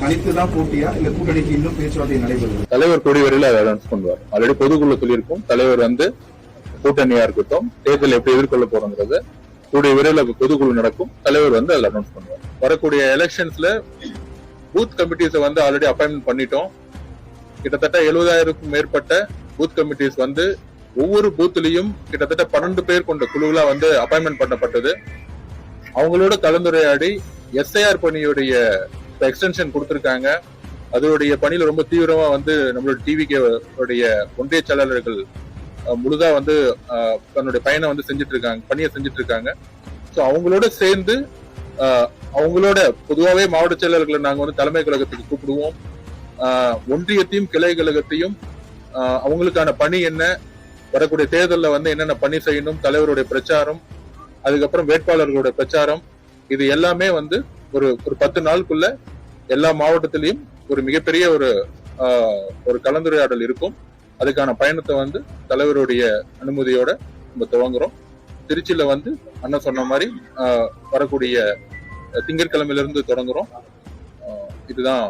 தனித்து தான் போட்டியா இல்ல கூட்டணிக்கு இன்னும் பேச்சுவார்த்தை நடைபெறும்? தலைவர் கூடிய வரையில் அதை அனௌன்ஸ் பண்ணுவார். ஆல்ரெடி பொதுக்குள்ள சொல்லியிருக்கும். தலைவர் கூட்டணியா இருக்கட்டும், தேர்தல் எப்படி எதிர்கொள்ள போறோங்கிறது கூடிய விரைவில் பொதுக்குழு நடக்கும். தலைவர் அதில் அனௌன்ஸ் பண்ணுவார். வரக்கூடிய எலெக்ஷன்ஸ்ல பூத் கமிட்டிஸ் ஆல்ரெடி அப்பாயின்மெண்ட் பண்ணிட்டோம். கிட்டத்தட்ட 70,000க்கும் மேற்பட்ட பூத் கமிட்டிஸ் ஒவ்வொரு பூத்லயும் கிட்டத்தட்ட 12 பேர் கொண்ட குழுவா அப்பாயின்மெண்ட் பண்ணப்பட்டது. அவங்களோட கலந்துரையாடி எஸ்ஐஆர் பணியுடைய எக்ஸ்டென்ஷன் கொடுத்திருக்காங்க. அதோடைய பணியில ரொம்ப தீவிரமா நம்மளோட டிவிகே ஒன்றிய செயலாளர்கள் முழுதா தன்னுடைய பணியை செஞ்சுட்டு இருக்காங்க. சோ அவங்களோட சேர்ந்து அவங்களோட பொதுவாகவே மாவட்ட செயலாளர்களை நாங்க தலைமை கழகத்துக்கு கூப்பிடுவோம். ஒன்றியத்தையும் கிளை கழகத்தையும் அவங்களுக்கான பணி என்ன, வரக்கூடிய தேர்தலில் என்னென்ன பணி செய்யணும், தலைவருடைய பிரச்சாரம், அதுக்கப்புறம் வேட்பாளர்களுடைய பிரச்சாரம், இது எல்லாமே ஒரு 10 நாளுக்குள்ள எல்லா மாவட்டத்திலையும் ஒரு மிகப்பெரிய ஒரு கலந்துரையாடல் இருக்கும். அதுக்கான பயணத்தை தலைவருடைய அனுமதியோட நம்ம துவங்குறோம். திருச்சியில அண்ணன் சொன்ன மாதிரி வரக்கூடிய திங்கட்கிழமையிலிருந்து தொடங்குறோம். இதுதான்